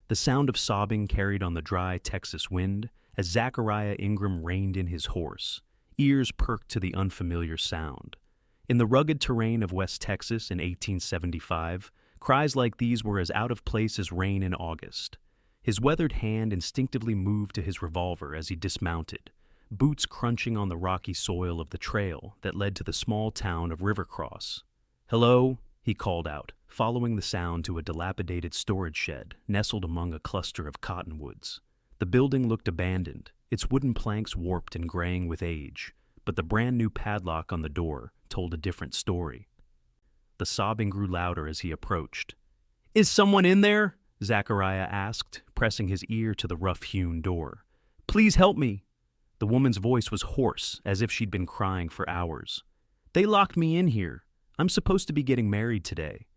The sound of sobbing carried on the dry Texas wind as Zachariah Ingram reined in his horse, ears perked to the unfamiliar sound. In the rugged terrain of West Texas in 1875, cries like these were as out of place as rain in August. His weathered hand instinctively moved to his revolver as he dismounted, boots crunching on the rocky soil of the trail that led to the small town of Rivercross. "Hello," he called out, following the sound to a dilapidated storage shed nestled among a cluster of cottonwoods. The building looked abandoned, its wooden planks warped and graying with age, but the brand-new padlock on the door told a different story. The sobbing grew louder as he approached. "Is someone in there?" Zachariah asked, pressing his ear to the rough-hewn door. "Please help me." The woman's voice was hoarse, as if she'd been crying for hours. "They locked me in here. I'm supposed to be getting married today."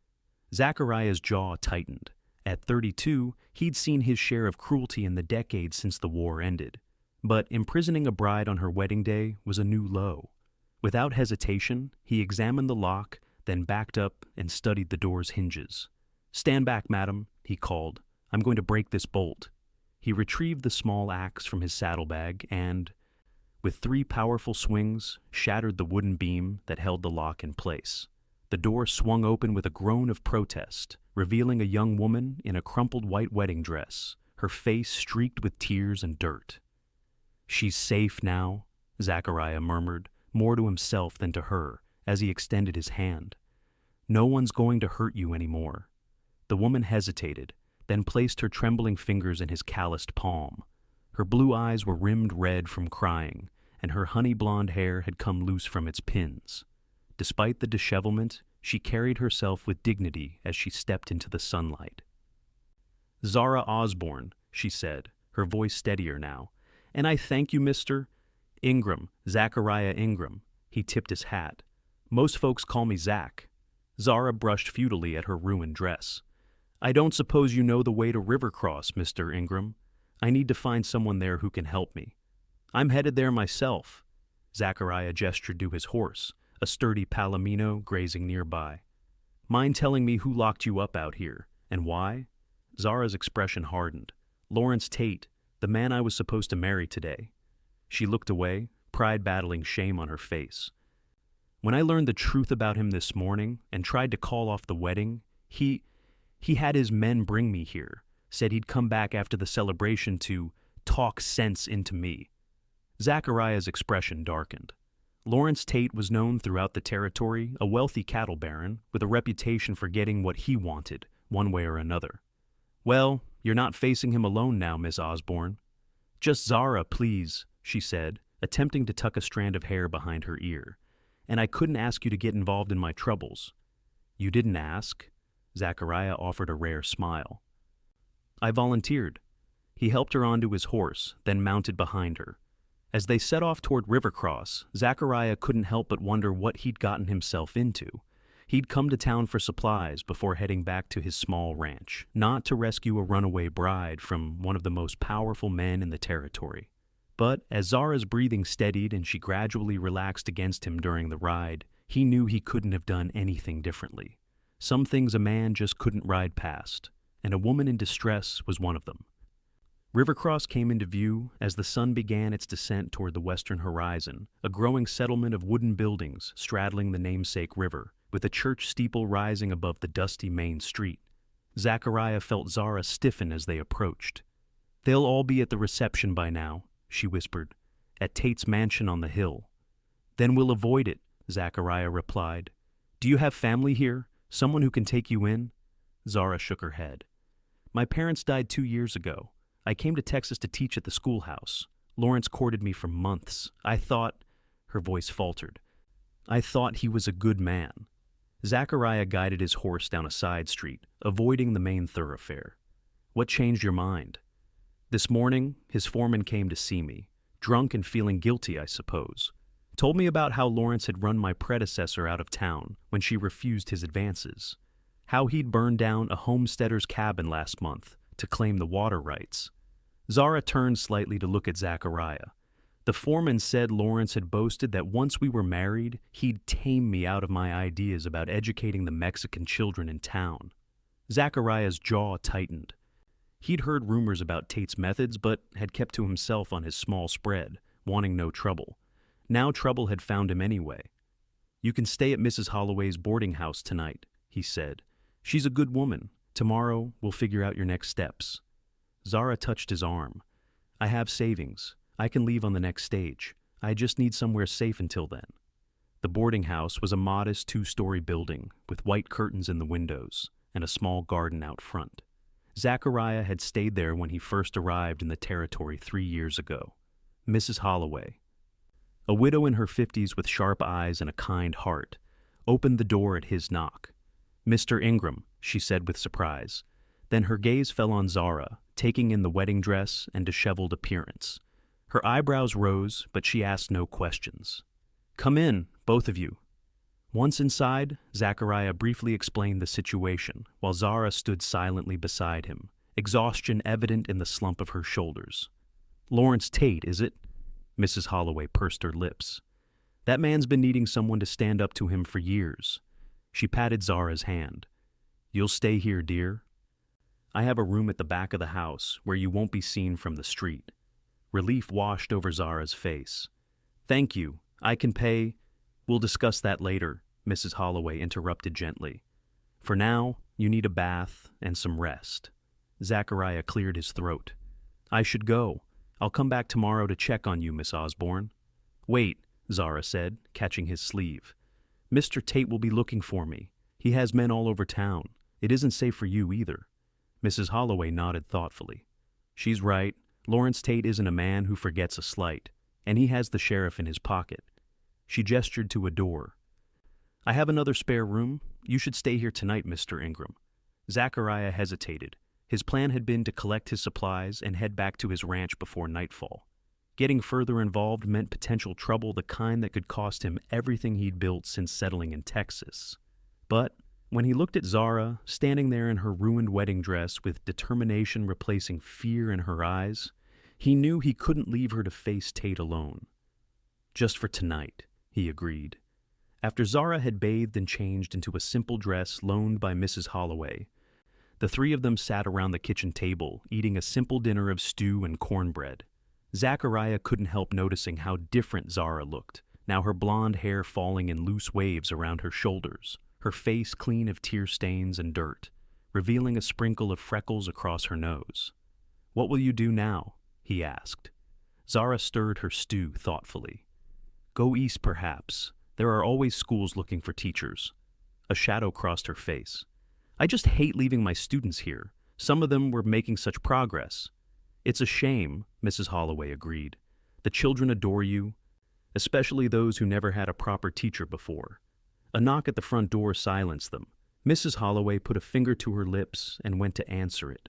Zachariah's jaw tightened. At 32, he'd seen his share of cruelty in the decades since the war ended. But imprisoning a bride on her wedding day was a new low. Without hesitation, he examined the lock, then backed up and studied the door's hinges. "Stand back, madam," he called. "I'm going to break this bolt." He retrieved the small axe from his saddlebag and, with 3 powerful swings, shattered the wooden beam that held the lock in place. The door swung open with a groan of protest, revealing a young woman in a crumpled white wedding dress, her face streaked with tears and dirt. "She's safe now," Zachariah murmured, more to himself than to her, as he extended his hand. "No one's going to hurt you anymore." The woman hesitated, then placed her trembling fingers in his calloused palm. Her blue eyes were rimmed red from crying, and her honey-blonde hair had come loose from its pins. Despite the dishevelment, she carried herself with dignity as she stepped into the sunlight. "Zara Osborne," she said, her voice steadier now. "And I thank you, Mr. Ingram, Zachariah Ingram." He tipped his hat. "Most folks call me Zach." Zara brushed futilely at her ruined dress. "I don't suppose you know the way to Rivercross, Mr. Ingram. I need to find someone there who can help me." "I'm headed there myself." Zachariah gestured to his horse, a sturdy palomino grazing nearby. "Mind telling me who locked you up out here, and why?" Zara's expression hardened. "Lawrence Tate, the man I was supposed to marry today." She looked away, pride battling shame on her face. "When I learned the truth about him this morning and tried to call off the wedding, he had his men bring me here, said he'd come back after the celebration to talk sense into me." Zachariah's expression darkened. Lawrence Tate was known throughout the territory, a wealthy cattle baron with a reputation for getting what he wanted, one way or another. "Well, you're not facing him alone now, Miss Osborne." "Just Zara, please," she said, attempting to tuck a strand of hair behind her ear. "And I couldn't ask you to get involved in my troubles." "You didn't ask?" Zachariah offered a rare smile. "I volunteered." He helped her onto his horse, then mounted behind her. As they set off toward Rivercross, Zachariah couldn't help but wonder what he'd gotten himself into. He'd come to town for supplies before heading back to his small ranch, not to rescue a runaway bride from one of the most powerful men in the territory. But as Zara's breathing steadied and she gradually relaxed against him during the ride, he knew he couldn't have done anything differently. Some things a man just couldn't ride past, and a woman in distress was one of them. Rivercross came into view as the sun began its descent toward the western horizon, a growing settlement of wooden buildings straddling the namesake river, with a church steeple rising above the dusty main street. Zachariah felt Zara stiffen as they approached. "They'll all be at the reception by now," she whispered, "at Tate's mansion on the hill." "Then we'll avoid it," Zachariah replied. "Do you have family here? Someone who can take you in?" Zara shook her head. "My parents died 2 years ago. I came to Texas to teach at the schoolhouse. Lawrence courted me for months. I thought," her voice faltered, "I thought he was a good man." Zachariah guided his horse down a side street, avoiding the main thoroughfare. "What changed your mind?" "This morning, his foreman came to see me, drunk and feeling guilty, I suppose. Told me about how Lawrence had run my predecessor out of town when she refused his advances. How he'd burned down a homesteader's cabin last month to claim the water rights." Zara turned slightly to look at Zachariah. "The foreman said Lawrence had boasted that once we were married, he'd tame me out of my ideas about educating the Mexican children in town." Zachariah's jaw tightened. He'd heard rumors about Tate's methods, but had kept to himself on his small spread, wanting no trouble. Now trouble had found him anyway. "You can stay at Mrs. Holloway's boarding house tonight," he said. "She's a good woman. Tomorrow we'll figure out your next steps." Zara touched his arm. "I have savings. I can leave on the next stage. I just need somewhere safe until then." The boarding house was a modest 2-story building with white curtains in the windows and a small garden out front. Zachariah had stayed there when he first arrived in the territory 3 years ago. Mrs. Holloway, a widow in her 50s with sharp eyes and a kind heart, opened the door at his knock. "Mr. Ingram," she said with surprise. Then her gaze fell on Zara, taking in the wedding dress and disheveled appearance. Her eyebrows rose, but she asked no questions. "Come in, both of you." Once inside, Zachariah briefly explained the situation, while Zara stood silently beside him, exhaustion evident in the slump of her shoulders. "Lawrence Tate, is it?" Mrs. Holloway pursed her lips. "That man's been needing someone to stand up to him for years." She patted Zara's hand. "You'll stay here, dear. I have a room at the back of the house where you won't be seen from the street." Relief washed over Zara's face. "Thank you. I can pay—" "We'll discuss that later," Mrs. Holloway interrupted gently. "For now, you need a bath and some rest." Zachariah cleared his throat. "I should go. I'll come back tomorrow to check on you, Miss Osborne." "Wait," Zara said, catching his sleeve. "Mr. Tate will be looking for me. He has men all over town. It isn't safe for you either." Mrs. Holloway nodded thoughtfully. "She's right. Lawrence Tate isn't a man who forgets a slight, and he has the sheriff in his pocket." She gestured to a door. "I have another spare room. You should stay here tonight, Mr. Ingram." Zachariah hesitated. His plan had been to collect his supplies and head back to his ranch before nightfall. Getting further involved meant potential trouble, the kind that could cost him everything he'd built since settling in Texas. But when he looked at Zara, standing there in her ruined wedding dress with determination replacing fear in her eyes, he knew he couldn't leave her to face Tate alone. "Just for tonight," he agreed. After Zara had bathed and changed into a simple dress loaned by Mrs. Holloway, the three of them sat around the kitchen table, eating a simple dinner of stew and cornbread. Zachariah couldn't help noticing how different Zara looked, now her blonde hair falling in loose waves around her shoulders, her face clean of tear stains and dirt, revealing a sprinkle of freckles across her nose. "What will you do now?" he asked. Zara stirred her stew thoughtfully. "Go east, perhaps. There are always schools looking for teachers." A shadow crossed her face. "I just hate leaving my students here. Some of them were making such progress." "It's a shame," Mrs. Holloway agreed. "The children adore you, especially those who never had a proper teacher before." A knock at the front door silenced them. Mrs. Holloway put a finger to her lips and went to answer it.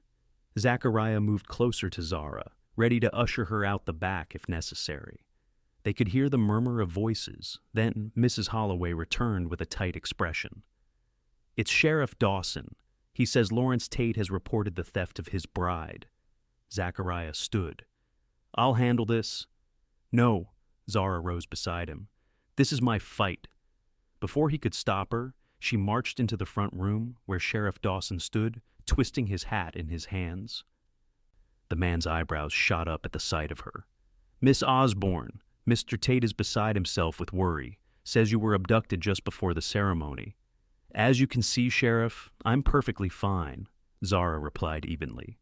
Zachariah moved closer to Zara, ready to usher her out the back if necessary. They could hear the murmur of voices. Then Mrs. Holloway returned with a tight expression. "It's Sheriff Dawson. He says Lawrence Tate has reported the theft of his bride." Zachariah stood. "I'll handle this." "No," Zara rose beside him. "This is my fight." Before he could stop her, she marched into the front room where Sheriff Dawson stood, twisting his hat in his hands. The man's eyebrows shot up at the sight of her. "Miss Osborne, Mr. Tate is beside himself with worry. Says you were abducted just before the ceremony." "As you can see, Sheriff, I'm perfectly fine," Zara replied evenly.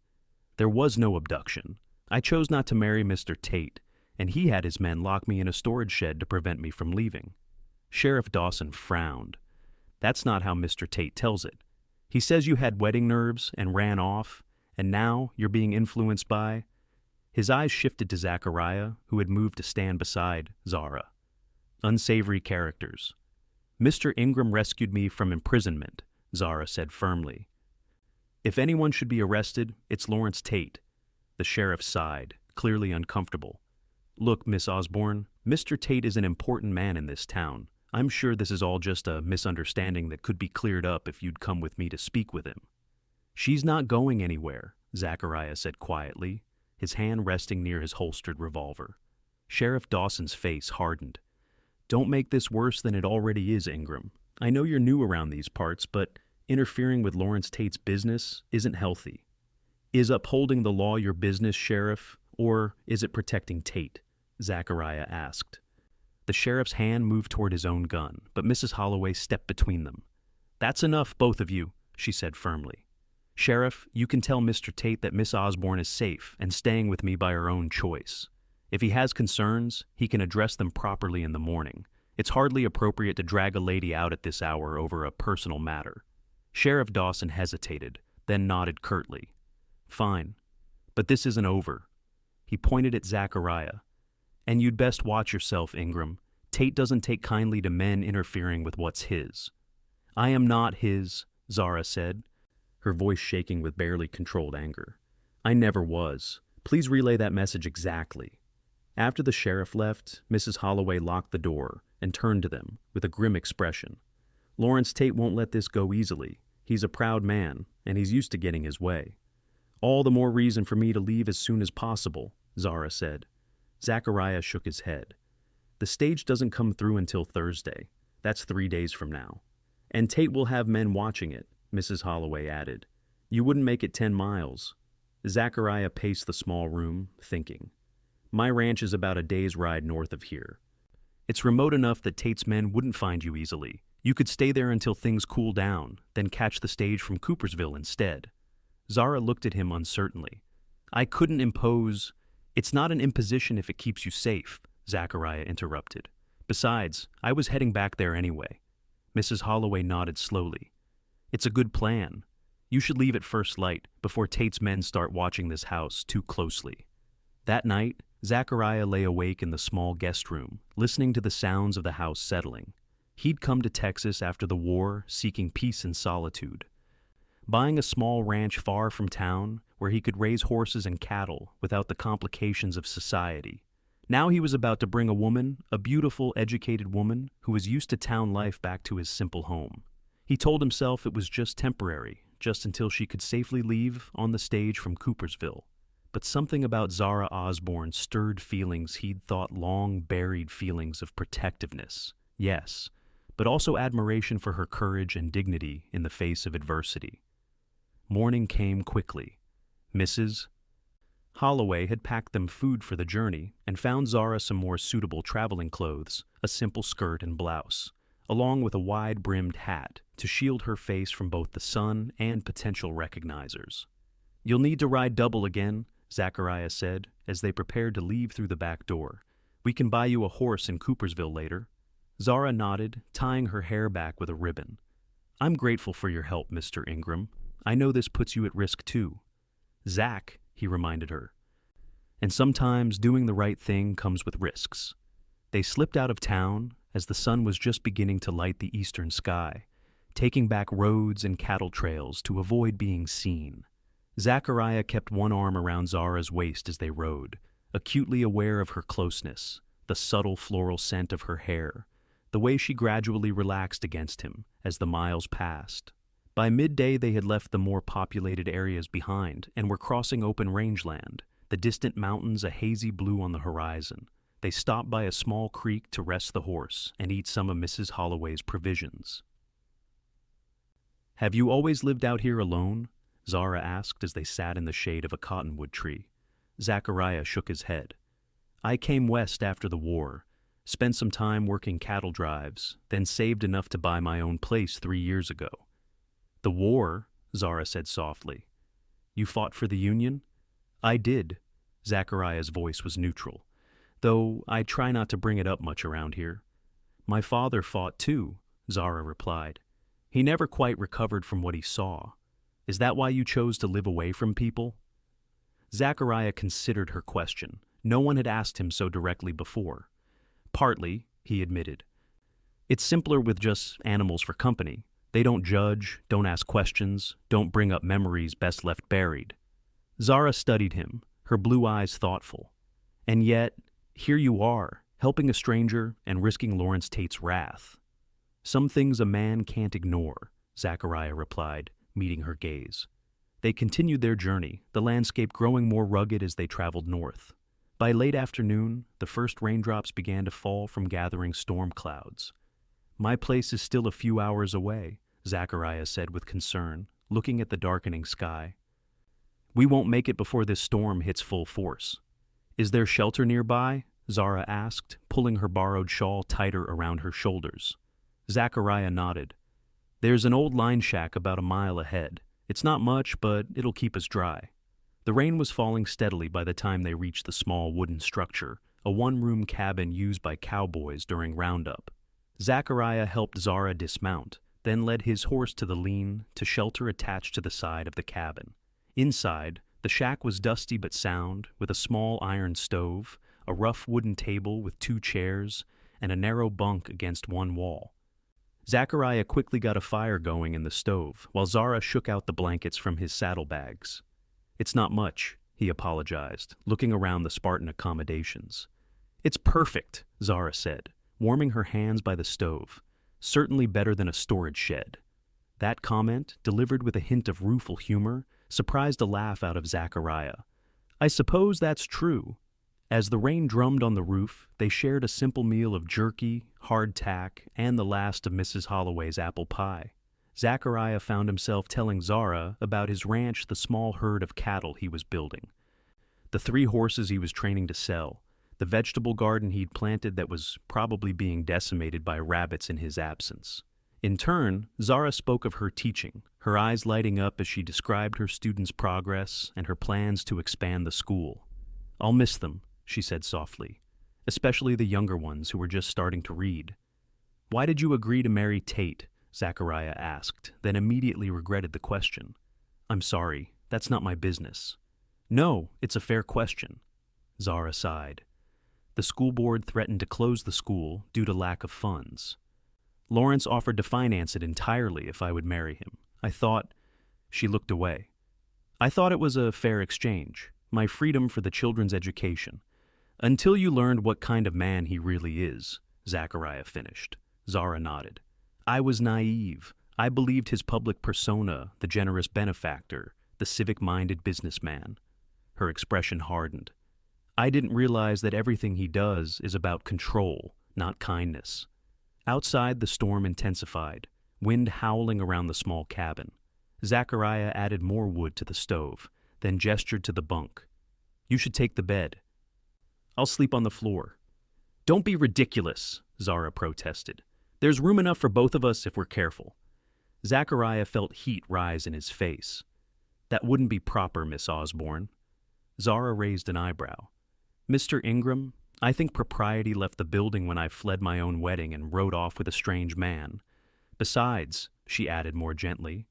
"There was no abduction. I chose not to marry Mr. Tate, and he had his men lock me in a storage shed to prevent me from leaving." Sheriff Dawson frowned. "That's not how Mr. Tate tells it. He says you had wedding nerves and ran off, and now you're being influenced by—" His eyes shifted to Zachariah, who had moved to stand beside Zara. "Unsavory characters." "Mr. Ingram rescued me from imprisonment," Zara said firmly. "If anyone should be arrested, it's Lawrence Tate." The sheriff sighed, clearly uncomfortable. "Look, Miss Osborne, Mr. Tate is an important man in this town. I'm sure this is all just a misunderstanding that could be cleared up if you'd come with me to speak with him." "She's not going anywhere," Zachariah said quietly, his hand resting near his holstered revolver. Sheriff Dawson's face hardened. "Don't make this worse than it already is, Ingram. I know you're new around these parts, but interfering with Lawrence Tate's business isn't healthy." Is upholding the law your business, Sheriff, or is it protecting Tate? Zachariah asked. The sheriff's hand moved toward his own gun, but Mrs. Holloway stepped between them. That's enough, both of you, she said firmly. Sheriff, you can tell Mr. Tate that Miss Osborne is safe and staying with me by her own choice. If he has concerns, he can address them properly in the morning. It's hardly appropriate to drag a lady out at this hour over a personal matter. Sheriff Dawson hesitated, then nodded curtly. Fine, but this isn't over. He pointed at Zachariah. And you'd best watch yourself, Ingram. Tate doesn't take kindly to men interfering with what's his. I am not his, Zara said, her voice shaking with barely controlled anger. I never was. Please relay that message exactly. After the sheriff left, Mrs. Holloway locked the door and turned to them with a grim expression. Lawrence Tate won't let this go easily. He's a proud man, and he's used to getting his way. All the more reason for me to leave as soon as possible, Zara said. Zachariah shook his head. The stage doesn't come through until Thursday. That's 3 days from now. And Tate will have men watching it, Mrs. Holloway added. You wouldn't make it 10 miles. Zachariah paced the small room, thinking. My ranch is about a day's ride north of here. It's remote enough that Tate's men wouldn't find you easily. You could stay there until things cool down, then catch the stage from Coopersville instead. Zara looked at him uncertainly. I couldn't impose. It's not an imposition if it keeps you safe, Zachariah interrupted. Besides, I was heading back there anyway. Mrs. Holloway nodded slowly. It's a good plan. You should leave at first light before Tate's men start watching this house too closely. That night, Zachariah lay awake in the small guest room, listening to the sounds of the house settling. He'd come to Texas after the war, seeking peace and solitude. Buying a small ranch far from town, where he could raise horses and cattle without the complications of society. Now he was about to bring a woman, a beautiful, educated woman, who was used to town life back to his simple home. He told himself it was just temporary, just until she could safely leave on the stage from Coopersville. But something about Zara Osborne stirred feelings he'd thought long buried feelings of protectiveness, yes, but also admiration for her courage and dignity in the face of adversity. Morning came quickly. Mrs. Holloway had packed them food for the journey and found Zara some more suitable traveling clothes, a simple skirt and blouse, along with a wide-brimmed hat to shield her face from both the sun and potential recognizers. You'll need to ride double again, Zachariah said, as they prepared to leave through the back door. We can buy you a horse in Coopersville later. Zara nodded, tying her hair back with a ribbon. I'm grateful for your help, Mr. Ingram. I know this puts you at risk too. Zach, he reminded her. And sometimes doing the right thing comes with risks. They slipped out of town as the sun was just beginning to light the eastern sky, taking back roads and cattle trails to avoid being seen. Zachariah kept one arm around Zara's waist as they rode, acutely aware of her closeness, the subtle floral scent of her hair, the way she gradually relaxed against him as the miles passed. By midday they had left the more populated areas behind and were crossing open rangeland, the distant mountains a hazy blue on the horizon. They stopped by a small creek to rest the horse and eat some of Mrs. Holloway's provisions. Have you always lived out here alone? Zara asked as they sat in the shade of a cottonwood tree. Zachariah shook his head. I came west after the war, spent some time working cattle drives, then saved enough to buy my own place 3 years ago. The war, Zara said softly. You fought for the Union? I did. Zachariah's voice was neutral, though I try not to bring it up much around here. My father fought too, Zara replied. He never quite recovered from what he saw. Is that why you chose to live away from people? Zachariah considered her question. No one had asked him so directly before. Partly, he admitted. It's simpler with just animals for company. They don't judge, don't ask questions, don't bring up memories best left buried. Zara studied him, her blue eyes thoughtful. And yet, here you are, helping a stranger and risking Lawrence Tate's wrath. Some things a man can't ignore, Zachariah replied, meeting her gaze. They continued their journey, the landscape growing more rugged as they traveled north. By late afternoon, the first raindrops began to fall from gathering storm clouds. My place is still a few hours away, Zachariah said with concern, looking at the darkening sky. We won't make it before this storm hits full force. Is there shelter nearby? Zara asked, pulling her borrowed shawl tighter around her shoulders. Zachariah nodded. There's an old line shack about a mile ahead. It's not much, but it'll keep us dry. The rain was falling steadily by the time they reached the small wooden structure, a one-room cabin used by cowboys during roundup. Zachariah helped Zara dismount, then led his horse to the lean to shelter attached to the side of the cabin. Inside, the shack was dusty but sound, with a small iron stove, a rough wooden table with 2 chairs, and a narrow bunk against one wall. Zachariah quickly got a fire going in the stove, while Zara shook out the blankets from his saddlebags. It's not much, he apologized, looking around the Spartan accommodations. It's perfect, Zara said, warming her hands by the stove. Certainly better than a storage shed. That comment, delivered with a hint of rueful humor, surprised a laugh out of Zachariah. I suppose that's true. As the rain drummed on the roof, they shared a simple meal of jerky, hardtack, and the last of Mrs. Holloway's apple pie. Zachariah found himself telling Zara about his ranch, the small herd of cattle he was building, the 3 horses he was training to sell, the vegetable garden he'd planted that was probably being decimated by rabbits in his absence. In turn, Zara spoke of her teaching, her eyes lighting up as she described her students' progress and her plans to expand the school. I'll miss them, she said softly, especially the younger ones who were just starting to read. Why did you agree to marry Tate? Zachariah asked, then immediately regretted the question. I'm sorry, that's not my business. No, it's a fair question. Zara sighed. The school board threatened to close the school due to lack of funds. Lawrence offered to finance it entirely if I would marry him. I thought... She looked away. I thought it was a fair exchange, my freedom for the children's education. Until you learned what kind of man he really is, Zachariah finished. Zara nodded. I was naive. I believed his public persona, the generous benefactor, the civic-minded businessman. Her expression hardened. I didn't realize that everything he does is about control, not kindness. Outside, the storm intensified, wind howling around the small cabin. Zachariah added more wood to the stove, then gestured to the bunk. You should take the bed. I'll sleep on the floor. Don't be ridiculous, Zara protested. There's room enough for both of us if we're careful. Zachariah felt heat rise in his face. That wouldn't be proper, Miss Osborne. Zara raised an eyebrow. Mr. Ingram, I think propriety left the building when I fled my own wedding and rode off with a strange man. Besides, she added more gently,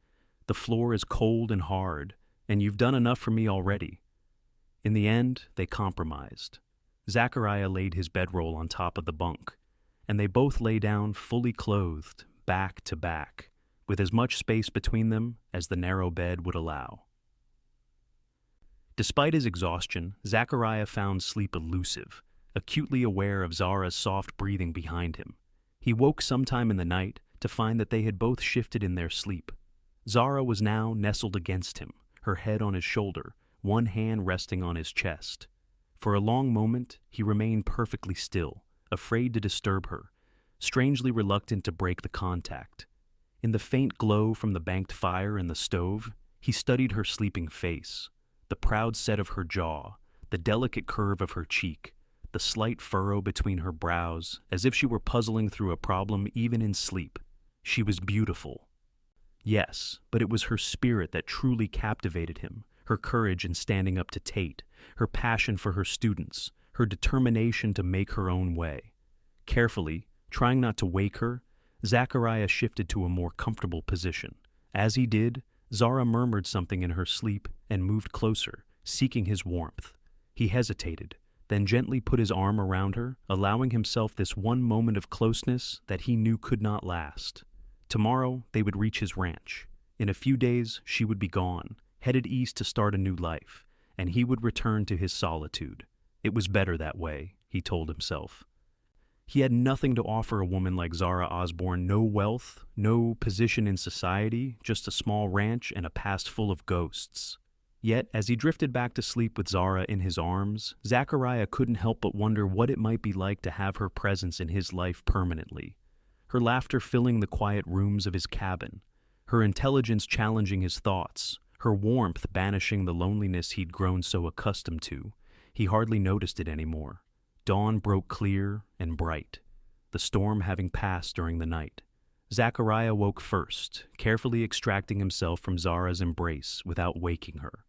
the floor is cold and hard, and you've done enough for me already. In the end, they compromised. Zachariah laid his bedroll on top of the bunk, and they both lay down fully clothed, back to back, with as much space between them as the narrow bed would allow. Despite his exhaustion, Zachariah found sleep elusive, acutely aware of Zara's soft breathing behind him. He woke sometime in the night to find that they had both shifted in their sleep. Zara was now nestled against him, her head on his shoulder, one hand resting on his chest. For a long moment, he remained perfectly still, afraid to disturb her, strangely reluctant to break the contact. In the faint glow from the banked fire in the stove, he studied her sleeping face, the proud set of her jaw, the delicate curve of her cheek, the slight furrow between her brows, as if she were puzzling through a problem even in sleep. She was beautiful. Yes, but it was her spirit that truly captivated him, her courage in standing up to Tate, her passion for her students, her determination to make her own way. Carefully, trying not to wake her, Zachariah shifted to a more comfortable position. As he did, Zara murmured something in her sleep and moved closer, seeking his warmth. He hesitated, then gently put his arm around her, allowing himself this one moment of closeness that he knew could not last. Tomorrow, they would reach his ranch. In a few days, she would be gone, headed east to start a new life, and he would return to his solitude. It was better that way, he told himself. He had nothing to offer a woman like Zara Osborne, no wealth, no position in society, just a small ranch and a past full of ghosts. Yet, as he drifted back to sleep with Zara in his arms, Zachariah couldn't help but wonder what it might be like to have her presence in his life permanently. Her laughter filling the quiet rooms of his cabin, her intelligence challenging his thoughts, her warmth banishing the loneliness he'd grown so accustomed to. He hardly noticed it anymore. Dawn broke clear and bright, the storm having passed during the night. Zachariah woke first, carefully extracting himself from Zara's embrace without waking her.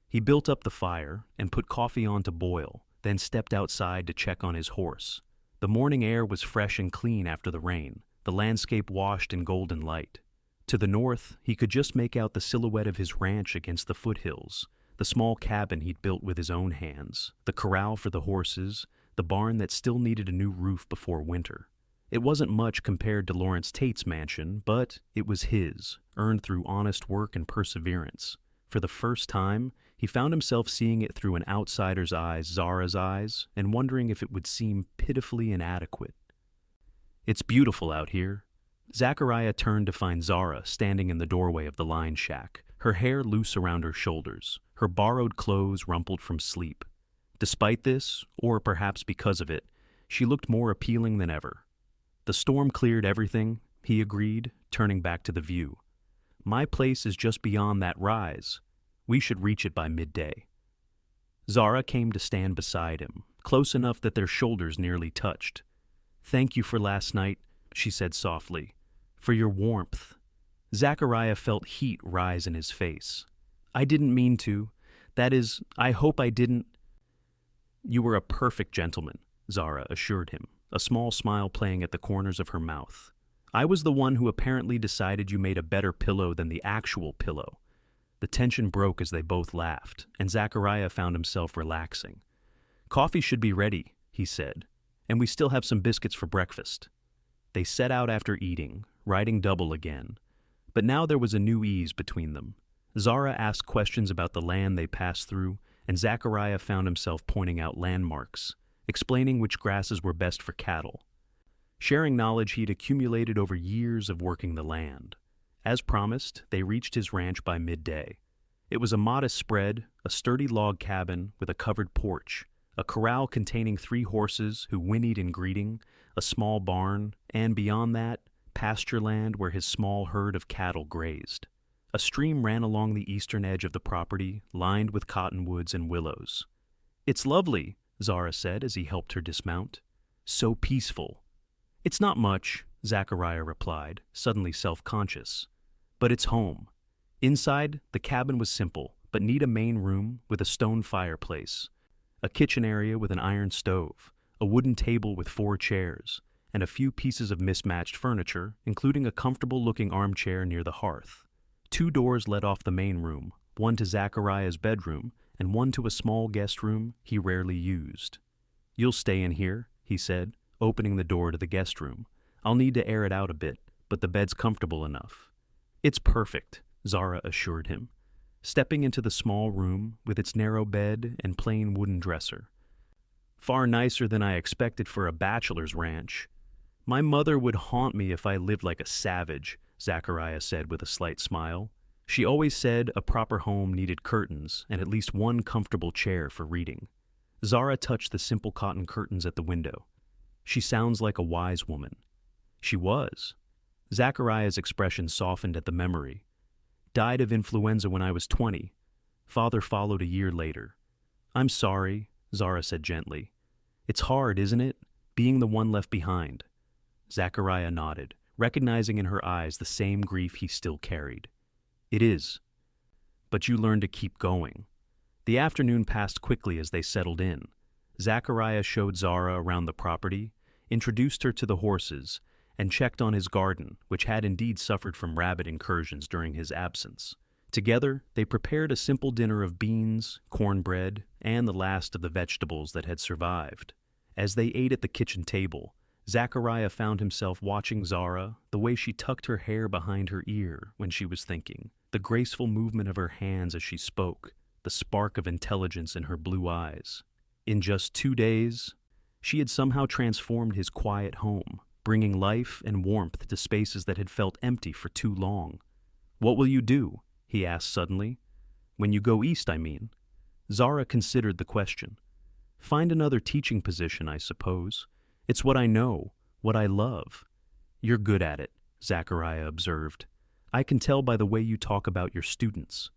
He built up the fire and put coffee on to boil, then stepped outside to check on his horse. The morning air was fresh and clean after the rain, the landscape washed in golden light. To the north, he could just make out the silhouette of his ranch against the foothills, the small cabin he'd built with his own hands, the corral for the horses, the barn that still needed a new roof before winter. It wasn't much compared to Lawrence Tate's mansion, but it was his, earned through honest work and perseverance. For the first time, he found himself seeing it through an outsider's eyes, Zara's eyes, and wondering if it would seem pitifully inadequate. "It's beautiful out here." Zachariah turned to find Zara standing in the doorway of the line shack, her hair loose around her shoulders, her borrowed clothes rumpled from sleep. Despite this, or perhaps because of it, she looked more appealing than ever. "The storm cleared everything," he agreed, turning back to the view. "My place is just beyond that rise. We should reach it by midday." Zara came to stand beside him, close enough that their shoulders nearly touched. "Thank you for last night," she said softly, "for your warmth." Zachariah felt heat rise in his face. "I didn't mean to. That is, I hope I didn't." "You were a perfect gentleman," Zara assured him, a small smile playing at the corners of her mouth. "I was the one who apparently decided you made a better pillow than the actual pillow." The tension broke as they both laughed, and Zachariah found himself relaxing. "Coffee should be ready," he said, "and we still have some biscuits for breakfast." They set out after eating, riding double again. But now there was a new ease between them. Zara asked questions about the land they passed through, and Zachariah found himself pointing out landmarks, explaining which grasses were best for cattle. Sharing knowledge he'd accumulated over years of working the land. As promised, they reached his ranch by midday. It was a modest spread, a sturdy log cabin with a covered porch, a corral containing 3 horses who whinnied in greeting, a small barn, and beyond that, pasture land where his small herd of cattle grazed. A stream ran along the eastern edge of the property, lined with cottonwoods and willows. "It's lovely," Zara said as he helped her dismount. "So peaceful." "It's not much," Zachariah replied, suddenly self-conscious. "But it's home." Inside, the cabin was simple, but neat: a main room with a stone fireplace, a kitchen area with an iron stove, a wooden table with 4 chairs, and a few pieces of mismatched furniture, including a comfortable-looking armchair near the hearth. 2 doors led off the main room, one to Zachariah's bedroom and one to a small guest room he rarely used. "You'll stay in here," he said, opening the door to the guest room. "I'll need to air it out a bit, but the bed's comfortable enough." "It's perfect," Zara assured him, stepping into the small room with its narrow bed and plain wooden dresser. "Far nicer than I expected for a bachelor's ranch." "My mother would haunt me if I lived like a savage," Zachariah said with a slight smile. "She always said a proper home needed curtains and at least one comfortable chair for reading." Zara touched the simple cotton curtains at the window. "She sounds like a wise woman." She was. Zachariah's expression softened at the memory. "Died of influenza when I was 20. Father followed a year later." "I'm sorry," Zara said gently. "It's hard, isn't it, being the one left behind?" Zachariah nodded, recognizing in her eyes the same grief he still carried. "It is. But you learned to keep going." The afternoon passed quickly as they settled in. Zachariah showed Zara around the property, introduced her to the horses, and checked on his garden, which had indeed suffered from rabbit incursions during his absence. Together, they prepared a simple dinner of beans, cornbread, and the last of the vegetables that had survived. As they ate at the kitchen table, Zachariah found himself watching Zara, the way she tucked her hair behind her ear when she was thinking, the graceful movement of her hands as she spoke, the spark of intelligence in her blue eyes. In just 2 days, she had somehow transformed his quiet home, bringing life and warmth to spaces that had felt empty for too long. "What will you do?" he asked suddenly. "When you go east, I mean." Zara considered the question. "Find another teaching position, I suppose. It's what I know, what I love." "You're good at it," Zachariah observed. "I can tell by the way you talk about your students.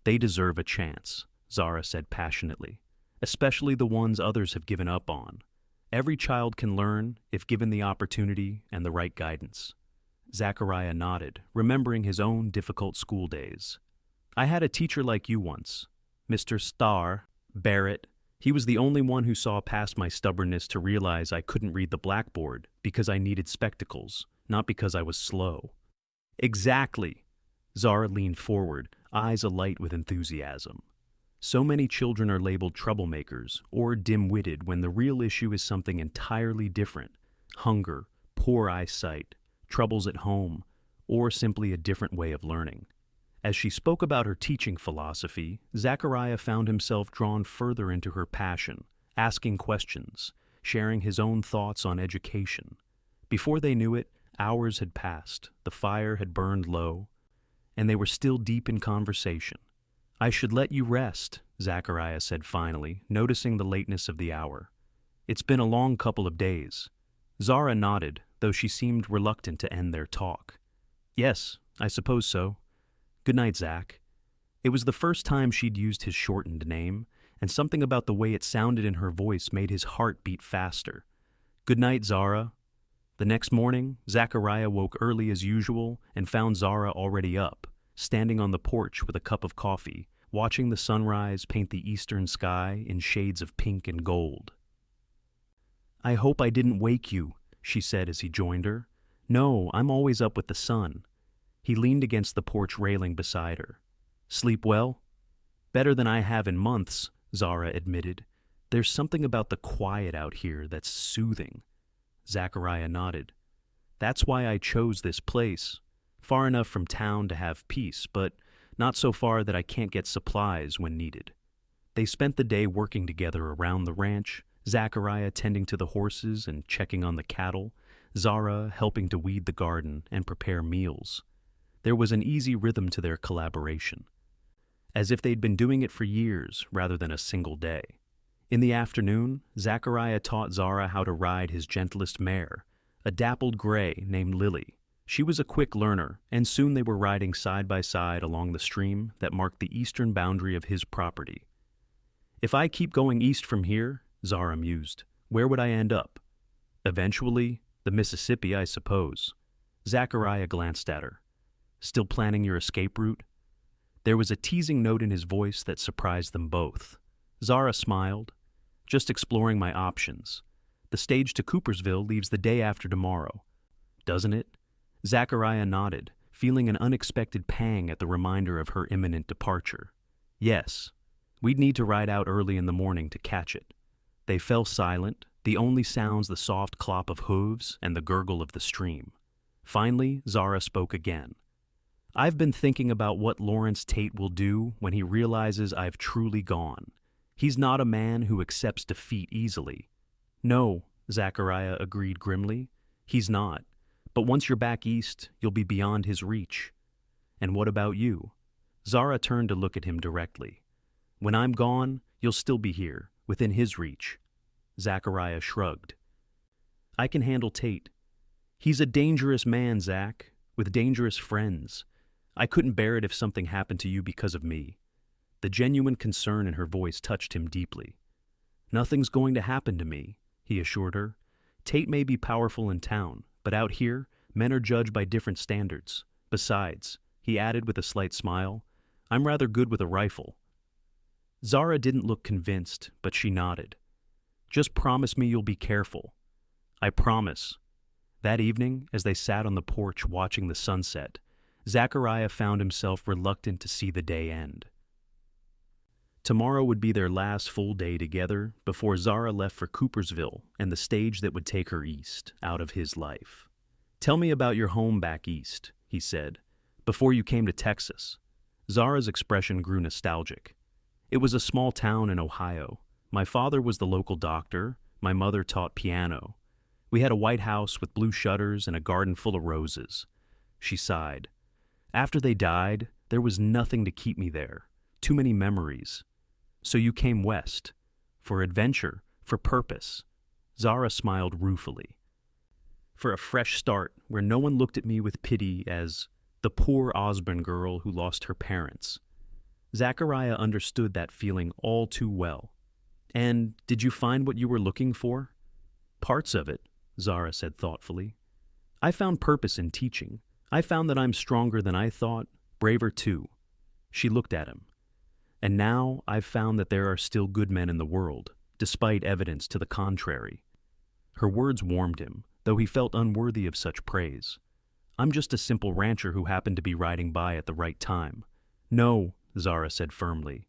They deserve a chance, Zara said passionately, especially the ones others have given up on. Every child can learn if given the opportunity and the right guidance. Zachariah nodded, remembering his own difficult school days. I had a teacher like you once, Mr. Starr Barrett. He was the only one who saw past my stubbornness to realize I couldn't read the blackboard because I needed spectacles, not because I was slow. Exactly. Zara leaned forward, eyes alight with enthusiasm. So many children are labeled troublemakers or dim-witted when the real issue is something entirely different: hunger, poor eyesight, troubles at home, or simply a different way of learning. As she spoke about her teaching philosophy, Zachariah found himself drawn further into her passion, asking questions, sharing his own thoughts on education. Before they knew it, hours had passed, the fire had burned low, and they were still deep in conversation. I should let you rest, Zachariah said finally, noticing the lateness of the hour. It's been a long couple of days. Zara nodded, though she seemed reluctant to end their talk. Yes, I suppose so. Good night, Zach. It was the first time she'd used his shortened name, and something about the way it sounded in her voice made his heart beat faster. Good night, Zara. The next morning, Zachariah woke early as usual and found Zara already up, standing on the porch with a cup of coffee, watching the sunrise paint the eastern sky in shades of pink and gold. I hope I didn't wake you, she said as he joined her. No, I'm always up with the sun. He leaned against the porch railing beside her. Sleep well? Better than I have in months, Zara admitted. There's something about the quiet out here that's soothing. Zachariah nodded. That's why I chose this place. Far enough from town to have peace, but not so far that I can't get supplies when needed. They spent the day working together around the ranch, Zachariah tending to the horses and checking on the cattle, Zara helping to weed the garden and prepare meals. There was an easy rhythm to their collaboration, as if they'd been doing it for years rather than a single day. In the afternoon, Zachariah taught Zara how to ride his gentlest mare, a dappled gray named Lily. She was a quick learner, and soon they were riding side by side along the stream that marked the eastern boundary of his property. If I keep going east from here, Zara mused, where would I end up? Eventually, the Mississippi, I suppose. Zachariah glanced at her. Still planning your escape route? There was a teasing note in his voice that surprised them both. Zara smiled. Just exploring my options. The stage to Coopersville leaves the day after tomorrow. Doesn't it? Zachariah nodded, feeling an unexpected pang at the reminder of her imminent departure. Yes. We'd need to ride out early in the morning to catch it. They fell silent, the only sounds the soft clop of hooves and the gurgle of the stream. Finally, Zara spoke again. I've been thinking about what Lawrence Tate will do when he realizes I've truly gone. He's not a man who accepts defeat easily. No, Zachariah agreed grimly. He's not. But once you're back east, you'll be beyond his reach. And what about you? Zara turned to look at him directly. When I'm gone, you'll still be here, within his reach. Zachariah shrugged. I can handle Tate. He's a dangerous man, Zach, with dangerous friends. I couldn't bear it if something happened to you because of me. The genuine concern in her voice touched him deeply. Nothing's going to happen to me, he assured her. Tate may be powerful in town, but out here, men are judged by different standards. Besides, he added with a slight smile, I'm rather good with a rifle. Zara didn't look convinced, but she nodded. Just promise me you'll be careful. I promise. That evening, as they sat on the porch watching the sunset, Zachariah found himself reluctant to see the day end. Tomorrow would be their last full day together before Zara left for Coopersville and the stage that would take her east, out of his life. Tell me about your home back east, he said, before you came to Texas. Zara's expression grew nostalgic. It was a small town in Ohio. My father was the local doctor. My mother taught piano. We had a white house with blue shutters and a garden full of roses. She sighed. After they died, there was nothing to keep me there. Too many memories. So you came west. For adventure, for purpose. Zara smiled ruefully. For a fresh start where no one looked at me with pity as the poor Osborne girl who lost her parents. Zachariah understood that feeling all too well. "And did you find what you were looking for?" "Parts of it," Zara said thoughtfully. "I found purpose in teaching. I found that I'm stronger than I thought, braver too." She looked at him. "And now I've found that there are still good men in the world, despite evidence to the contrary." Her words warmed him, though he felt unworthy of such praise. "I'm just a simple rancher who happened to be riding by at the right time." "No," Zara said firmly.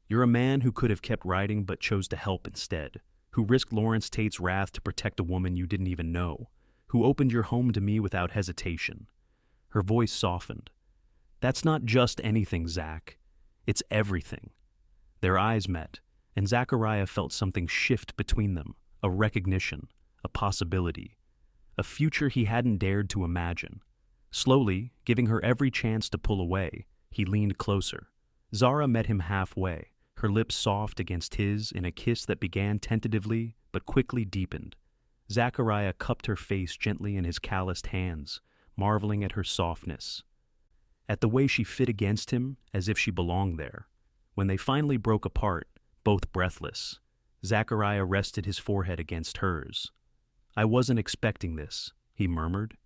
"You're a man who could have kept riding but chose to help instead, who risked Lawrence Tate's wrath to protect a woman you didn't even know, who opened your home to me without hesitation." Her voice softened. "That's not just anything, Zach. It's everything." Their eyes met, and Zachariah felt something shift between them, a recognition, a possibility, a future he hadn't dared to imagine. Slowly, giving her every chance to pull away, he leaned closer. Zara met him halfway, her lips soft against his in a kiss that began tentatively but quickly deepened. Zachariah cupped her face gently in his calloused hands, marveling at her softness, at the way she fit against him as if she belonged there. When they finally broke apart, both breathless, Zachariah rested his forehead against hers. "I wasn't expecting this," he murmured.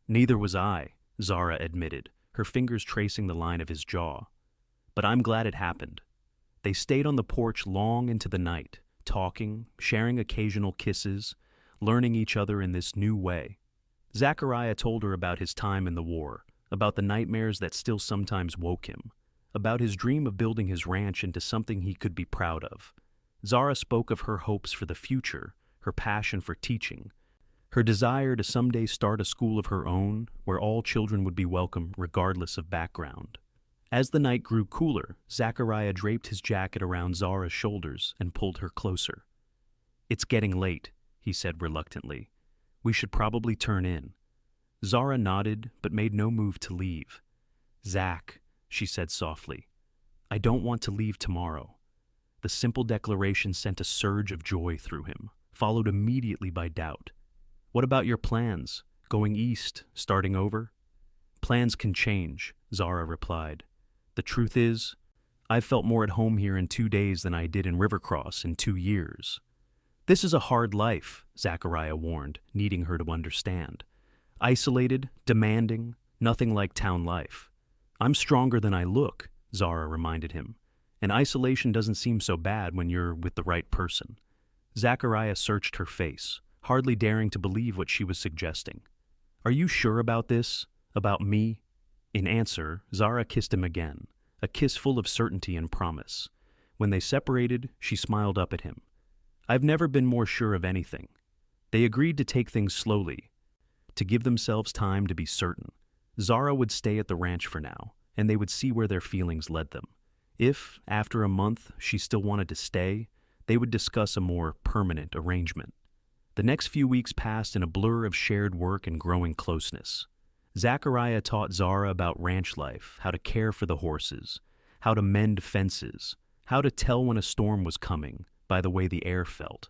"Neither was I," Zara admitted, her fingers tracing the line of his jaw. "But I'm glad it happened." They stayed on the porch long into the night, talking, sharing occasional kisses, learning each other in this new way. Zachariah told her about his time in the war, about the nightmares that still sometimes woke him, about his dream of building his ranch into something he could be proud of. Zara spoke of her hopes for the future, her passion for teaching, her desire to someday start a school of her own where all children would be welcome regardless of background. As the night grew cooler, Zachariah draped his jacket around Zara's shoulders and pulled her closer. "It's getting late," he said reluctantly. "We should probably turn in." Zara nodded but made no move to leave. "Zach," she said softly, "I don't want to leave tomorrow." The simple declaration sent a surge of joy through him, followed immediately by doubt. "What about your plans? Going east, starting over?" "Plans can change," Zara replied. "The truth is, I've felt more at home here in 2 days than I did in Rivercross in 2 years. This is a hard life," Zachariah warned, needing her to understand. "Isolated, demanding, nothing like town life." "I'm stronger than I look," Zara reminded him. "And isolation doesn't seem so bad when you're with the right person." Zachariah searched her face, hardly daring to believe what she was suggesting. "Are you sure about this? About me?" In answer, Zara kissed him again, a kiss full of certainty and promise. When they separated, she smiled up at him. "I've never been more sure of anything." They agreed to take things slowly, to give themselves time to be certain. Zara would stay at the ranch for now, and they would see where their feelings led them. If, after a month, she still wanted to stay, they would discuss a more permanent arrangement. The next few weeks passed in a blur of shared work and growing closeness. Zachariah taught Zara about ranch life, how to care for the horses, how to mend fences, how to tell when a storm was coming by the way the air felt.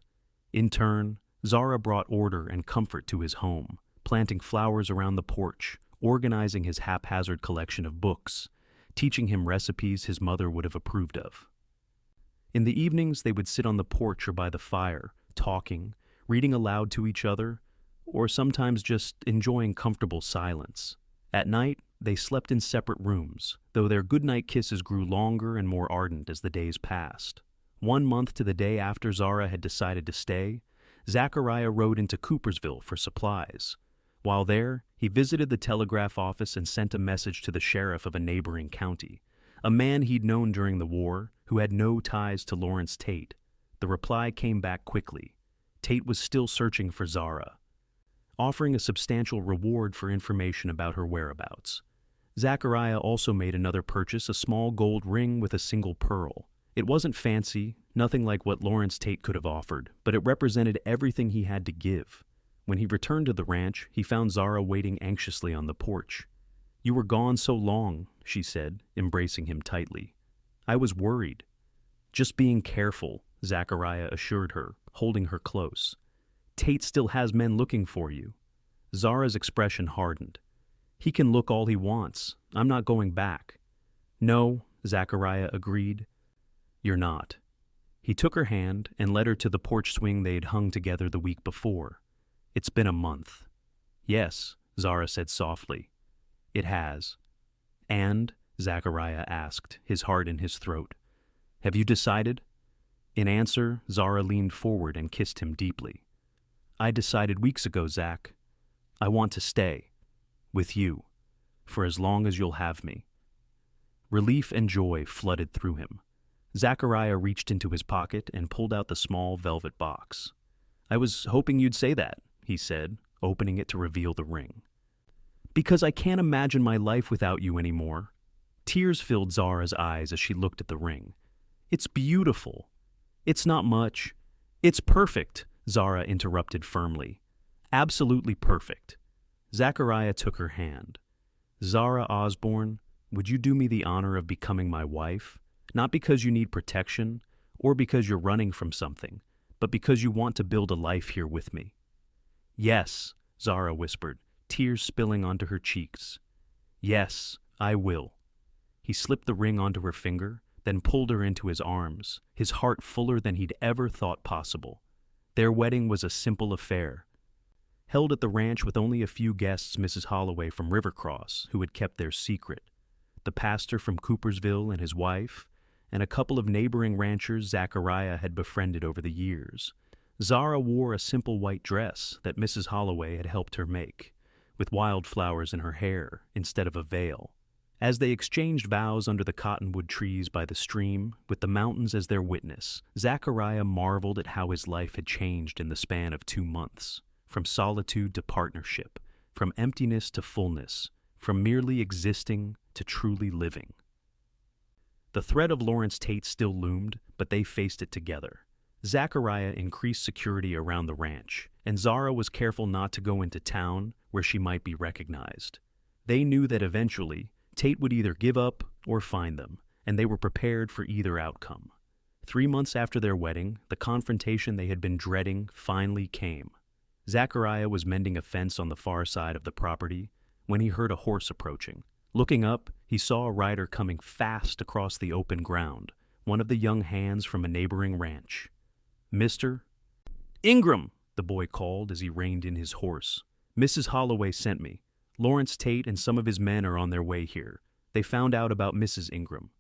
In turn, Zara brought order and comfort to his home, planting flowers around the porch, organizing his haphazard collection of books, teaching him recipes his mother would have approved of. In the evenings, they would sit on the porch or by the fire, talking, reading aloud to each other, or sometimes just enjoying comfortable silence. At night, they slept in separate rooms, though their goodnight kisses grew longer and more ardent as the days passed. 1 month to the day after Zara had decided to stay, Zachariah rode into Coopersville for supplies. While there, he visited the telegraph office and sent a message to the sheriff of a neighboring county, a man he'd known during the war who had no ties to Lawrence Tate. The reply came back quickly. Tate was still searching for Zara, offering a substantial reward for information about her whereabouts. Zachariah also made another purchase, a small gold ring with a single pearl. It wasn't fancy, nothing like what Lawrence Tate could have offered, but it represented everything he had to give. When he returned to the ranch, he found Zara waiting anxiously on the porch. "You were gone so long," she said, embracing him tightly. "I was worried." "Just being careful," Zachariah assured her, holding her close. "Tate still has men looking for you." Zara's expression hardened. "He can look all he wants. I'm not going back." "No," Zachariah agreed. You're not. He took her hand and led her to the porch swing they'd hung together the week before. It's been a month. Yes, Zara said softly. It has. And, Zachariah asked, his heart in his throat, have you decided? In answer, Zara leaned forward and kissed him deeply. I decided weeks ago, Zach. I want to stay. With you. For as long as you'll have me. Relief and joy flooded through him. Zachariah reached into his pocket and pulled out the small velvet box. I was hoping you'd say that, he said, opening it to reveal the ring. Because I can't imagine my life without you anymore. Tears filled Zara's eyes as she looked at the ring. It's beautiful. It's not much. It's perfect, Zara interrupted firmly. Absolutely perfect. Zachariah took her hand. Zara Osborne, would you do me the honor of becoming my wife? Not because you need protection or because you're running from something, but because you want to build a life here with me. Yes, Zara whispered, tears spilling onto her cheeks. Yes, I will. He slipped the ring onto her finger, then pulled her into his arms, his heart fuller than he'd ever thought possible. Their wedding was a simple affair. Held at the ranch with only a few guests, Mrs. Holloway from Rivercross, who had kept their secret, the pastor from Coopersville and his wife, and a couple of neighboring ranchers Zachariah had befriended over the years. Zara wore a simple white dress that Mrs. Holloway had helped her make, with wildflowers in her hair instead of a veil. As they exchanged vows under the cottonwood trees by the stream, with the mountains as their witness, Zachariah marveled at how his life had changed in the span of 2 months, from solitude to partnership, from emptiness to fullness, from merely existing to truly living. The threat of Lawrence Tate still loomed, but they faced it together. Zachariah increased security around the ranch, and Zara was careful not to go into town where she might be recognized. They knew that eventually, Tate would either give up or find them, and they were prepared for either outcome. 3 months after their wedding, the confrontation they had been dreading finally came. Zachariah was mending a fence on the far side of the property when he heard a horse approaching. Looking up, he saw a rider coming fast across the open ground, one of the young hands from a neighboring ranch. Mr. Ingram, the boy called as he reined in his horse. Mrs. Holloway sent me. Lawrence Tate and some of his men are on their way here. They found out about Mrs. Ingram.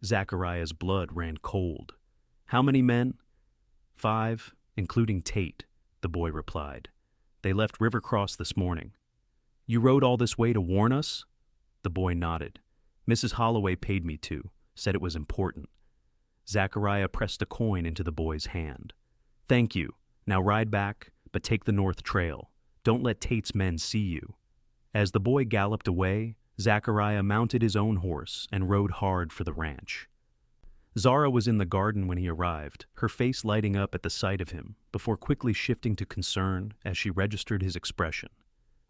Zachariah's blood ran cold. How many men? 5, including Tate, the boy replied. They left Rivercross this morning. You rode all this way to warn us? The boy nodded. Mrs. Holloway paid me to, said it was important. Zachariah pressed a coin into the boy's hand. Thank you. Now ride back, but take the north trail. Don't let Tate's men see you. As the boy galloped away, Zachariah mounted his own horse and rode hard for the ranch. Zara was in the garden when he arrived, her face lighting up at the sight of him, before quickly shifting to concern as she registered his expression.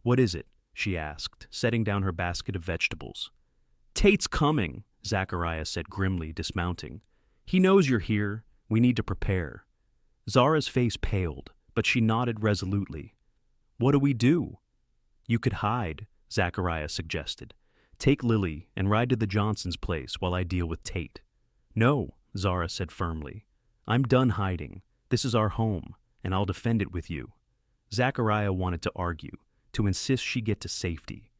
What is it? She asked, setting down her basket of vegetables. Tate's coming, Zachariah said grimly, dismounting. He knows you're here. We need to prepare. Zara's face paled, but she nodded resolutely. What do we do? You could hide, Zachariah suggested. Take Lily and ride to the Johnsons' place while I deal with Tate. No, Zara said firmly. I'm done hiding. This is our home, and I'll defend it with you. Zachariah wanted to argue, to insist she get to safety.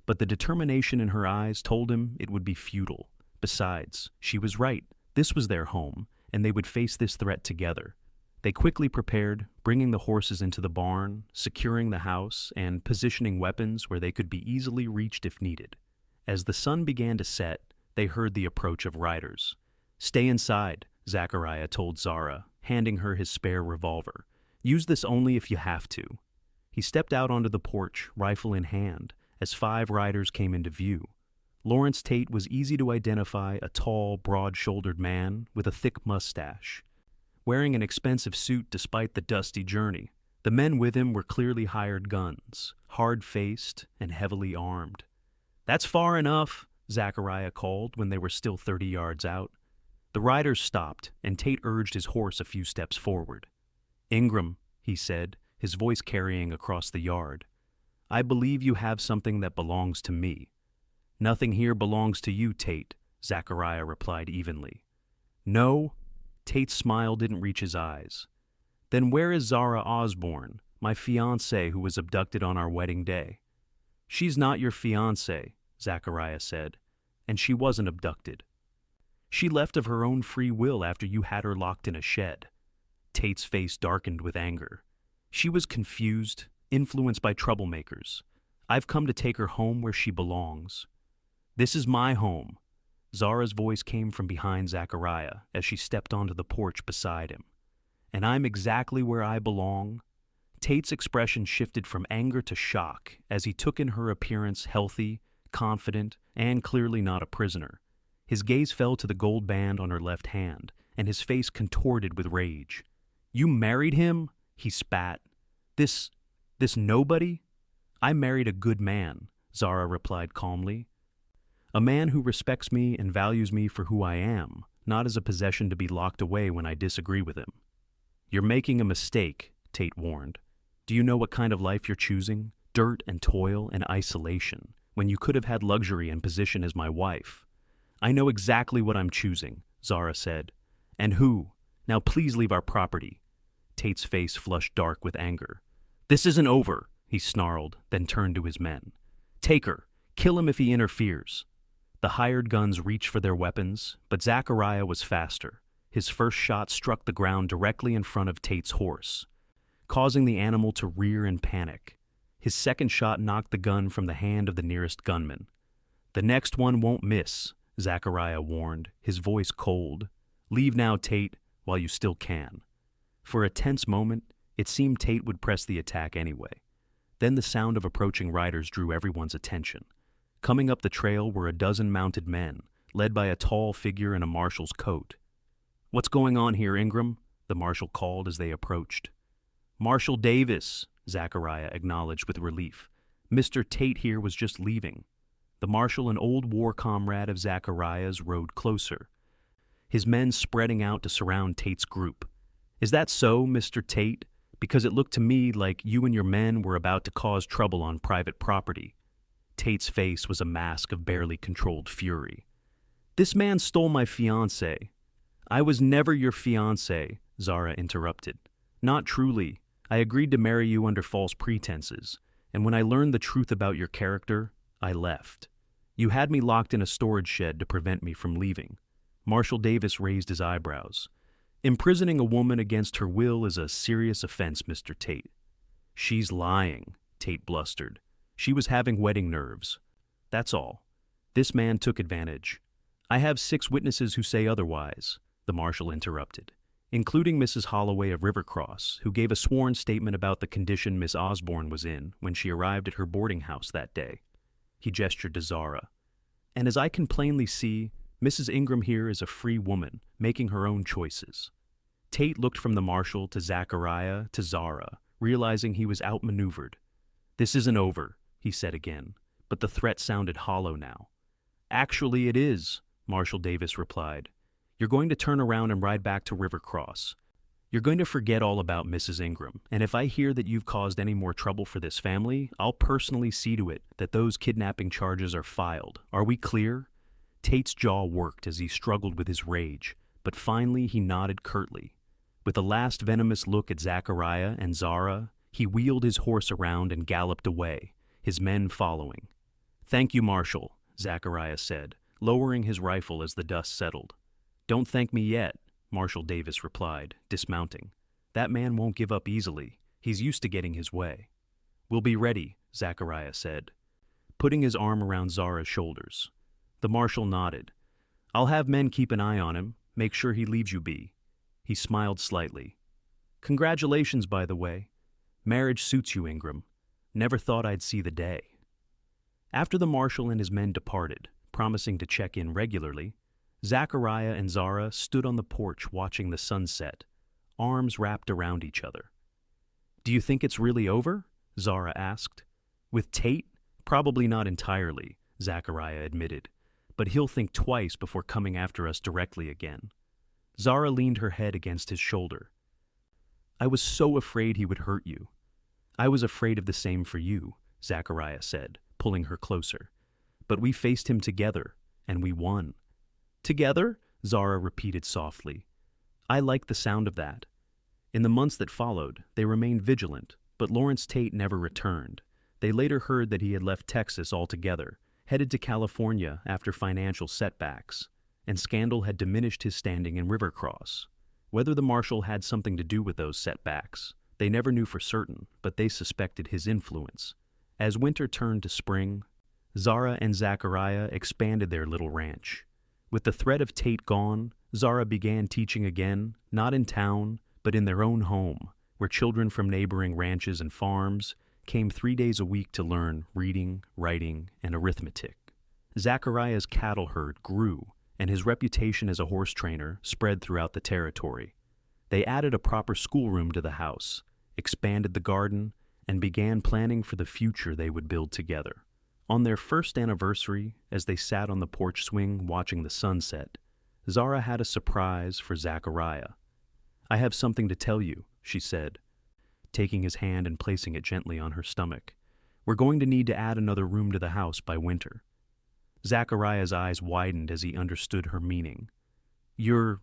But the determination in her eyes told him it would be futile. Besides, she was right. This was their home, and they would face this threat together. They quickly prepared, bringing the horses into the barn, securing the house, and positioning weapons where they could be easily reached if needed. As the sun began to set, they heard the approach of riders. Stay inside, Zachariah told Zara, handing her his spare revolver. Use this only if you have to. He stepped out onto the porch, rifle in hand, as 5 riders came into view. Lawrence Tate was easy to identify, a tall, broad-shouldered man with a thick mustache, wearing an expensive suit despite the dusty journey. The men with him were clearly hired guns, hard-faced and heavily armed. That's far enough, Zachariah called when they were still 30 yards out. The riders stopped, and Tate urged his horse a few steps forward. Ingram, he said, his voice carrying across the yard. I believe you have something that belongs to me. Nothing here belongs to you, Tate, Zachariah replied evenly. No? Tate's smile didn't reach his eyes. Then where is Zara Osborne, my fiancé who was abducted on our wedding day? She's not your fiancé, Zachariah said, and she wasn't abducted. She left of her own free will after you had her locked in a shed. Tate's face darkened with anger. She was confused, influenced by troublemakers. I've come to take her home where she belongs. This is my home. Zara's voice came from behind Zachariah as she stepped onto the porch beside him. And I'm exactly where I belong. Tate's expression shifted from anger to shock as he took in her appearance healthy, confident, and clearly not a prisoner. His gaze fell to the gold band on her left hand, and his face contorted with rage. You married him? He spat. This nobody? I married a good man, Zara replied calmly. A man who respects me and values me for who I am, not as a possession to be locked away when I disagree with him. You're making a mistake, Tate warned. Do you know what kind of life you're choosing? Dirt and toil and isolation, when you could have had luxury and position as my wife. I know exactly what I'm choosing, Zara said. And who? Now please leave our property. Tate's face flushed dark with anger. This isn't over, he snarled, then turned to his men. Take her. Kill him if he interferes. The hired guns reached for their weapons, but Zachariah was faster. His first shot struck the ground directly in front of Tate's horse, causing the animal to rear in panic. His second shot knocked the gun from the hand of the nearest gunman. The next one won't miss, Zachariah warned, his voice cold. Leave now, Tate, while you still can. For a tense moment, it seemed Tate would press the attack anyway. Then the sound of approaching riders drew everyone's attention. Coming up the trail were a dozen mounted men, led by a tall figure in a marshal's coat. What's going on here, Ingram? The marshal called as they approached. Marshal Davis, Zachariah acknowledged with relief. Mr. Tate here was just leaving. The marshal, an old war comrade of Zachariah's, rode closer, his men spreading out to surround Tate's group. Is that so, Mr. Tate? Because it looked to me like you and your men were about to cause trouble on private property. Tate's face was a mask of barely controlled fury. This man stole my fiancé. I was never your fiancé, Zara interrupted. Not truly. I agreed to marry you under false pretenses, and when I learned the truth about your character, I left. You had me locked in a storage shed to prevent me from leaving. Marshal Davis raised his eyebrows. Imprisoning a woman against her will is a serious offense, Mr. Tate. She's lying, Tate blustered. She was having wedding nerves. That's all. This man took advantage. I have 6 witnesses who say otherwise, the marshal interrupted, including Mrs. Holloway of Rivercross, who gave a sworn statement about the condition Miss Osborne was in when she arrived at her boarding house that day. He gestured to Zara. And as I can plainly see, Mrs. Ingram here is a free woman, making her own choices. Tate looked from the marshal to Zachariah to Zara, realizing he was outmaneuvered. This isn't over, he said again, but the threat sounded hollow now. Actually, it is, Marshal Davis replied. You're going to turn around and ride back to Rivercross. You're going to forget all about Mrs. Ingram, and if I hear that you've caused any more trouble for this family, I'll personally see to it that those kidnapping charges are filed. Are we clear? Tate's jaw worked as he struggled with his rage, but finally he nodded curtly. With a last venomous look at Zachariah and Zara, he wheeled his horse around and galloped away, his men following. Thank you, Marshal, Zachariah said, lowering his rifle as the dust settled. Don't thank me yet, Marshal Davis replied, dismounting. That man won't give up easily. He's used to getting his way. We'll be ready, Zachariah said, putting his arm around Zara's shoulders. The marshal nodded. I'll have men keep an eye on him, make sure he leaves you be. He smiled slightly. Congratulations, by the way. Marriage suits you, Ingram. Never thought I'd see the day. After the marshal and his men departed, promising to check in regularly, Zachariah and Zara stood on the porch watching the sunset, arms wrapped around each other. Do you think it's really over? Zara asked. With Tate? Probably not entirely, Zachariah admitted, but he'll think twice before coming after us directly again. Zara leaned her head against his shoulder. I was so afraid he would hurt you. I was afraid of the same for you, Zachariah said, pulling her closer. But we faced him together, and we won. Together? Zara repeated softly. I liked the sound of that. In the months that followed, they remained vigilant, but Lawrence Tate never returned. They later heard that he had left Texas altogether, headed to California after financial setbacks, and scandal had diminished his standing in Rivercross. Whether the marshal had something to do with those setbacks, they never knew for certain, but they suspected his influence. As winter turned to spring, Zara and Zachariah expanded their little ranch. With the threat of Tate gone, Zara began teaching again, not in town, but in their own home, where children from neighboring ranches and farms came 3 days a week to learn reading, writing, and arithmetic. Zachariah's cattle herd grew, and his reputation as a horse trainer spread throughout the territory. They added a proper schoolroom to the house, expanded the garden, and began planning for the future they would build together. On their first anniversary, as they sat on the porch swing watching the sunset, Zara had a surprise for Zachariah. I have something to tell you, she said, taking his hand and placing it gently on her stomach. We're going to need to add another room to the house by winter. Zachariah's eyes widened as he understood her meaning. We're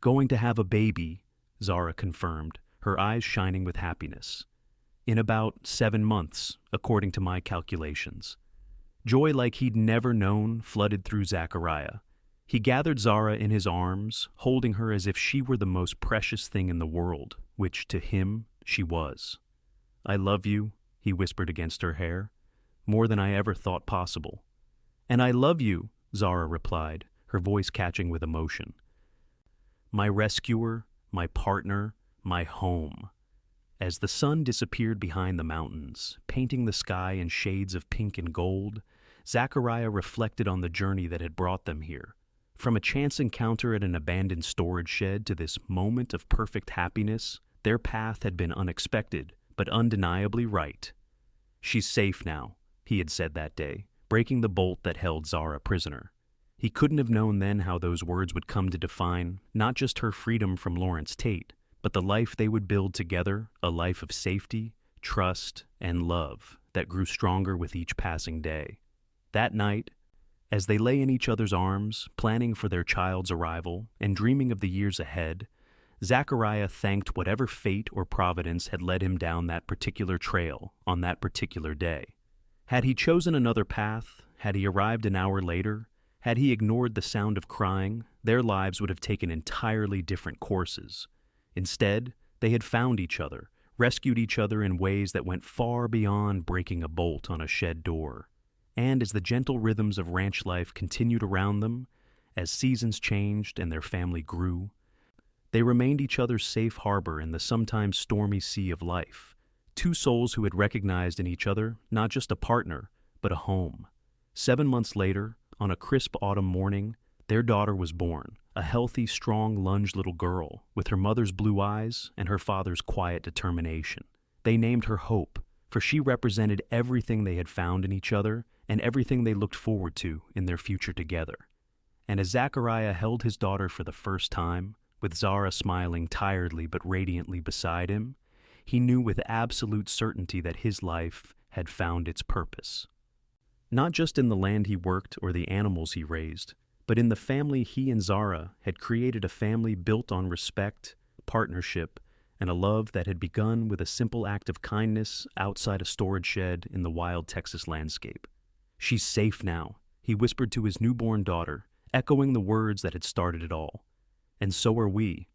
going to have a baby, Zara confirmed, her eyes shining with happiness. In about 7 months, according to my calculations. Joy like he'd never known flooded through Zachariah. He gathered Zara in his arms, holding her as if she were the most precious thing in the world, which to him she was. I love you, he whispered against her hair, more than I ever thought possible. And I love you, Zara replied, her voice catching with emotion. My rescuer, my partner, my home. As the sun disappeared behind the mountains, painting the sky in shades of pink and gold, Zachariah reflected on the journey that had brought them here. From a chance encounter at an abandoned storage shed to this moment of perfect happiness, their path had been unexpected, but undeniably right. She's safe now, he had said that day, breaking the bolt that held Zara prisoner. He couldn't have known then how those words would come to define not just her freedom from Lawrence Tate, but the life they would build together, a life of safety, trust, and love that grew stronger with each passing day. That night, as they lay in each other's arms, planning for their child's arrival and dreaming of the years ahead, Zachariah thanked whatever fate or providence had led him down that particular trail on that particular day. Had he chosen another path, had he arrived an hour later, had he ignored the sound of crying, their lives would have taken entirely different courses. Instead, they had found each other, rescued each other in ways that went far beyond breaking a bolt on a shed door. And as the gentle rhythms of ranch life continued around them, as seasons changed and their family grew, they remained each other's safe harbor in the sometimes stormy sea of life, two souls who had recognized in each other not just a partner, but a home. 7 months later, on a crisp autumn morning, their daughter was born, a healthy, strong, lunge little girl, with her mother's blue eyes and her father's quiet determination. They named her Hope, for she represented everything they had found in each other and everything they looked forward to in their future together. And as Zachariah held his daughter for the first time, with Zara smiling tiredly but radiantly beside him, he knew with absolute certainty that his life had found its purpose. Not just in the land he worked or the animals he raised, but in the family he and Zara had created, a family built on respect, partnership, and a love that had begun with a simple act of kindness outside a storage shed in the wild Texas landscape. She's safe now, he whispered to his newborn daughter, echoing the words that had started it all. And so are we,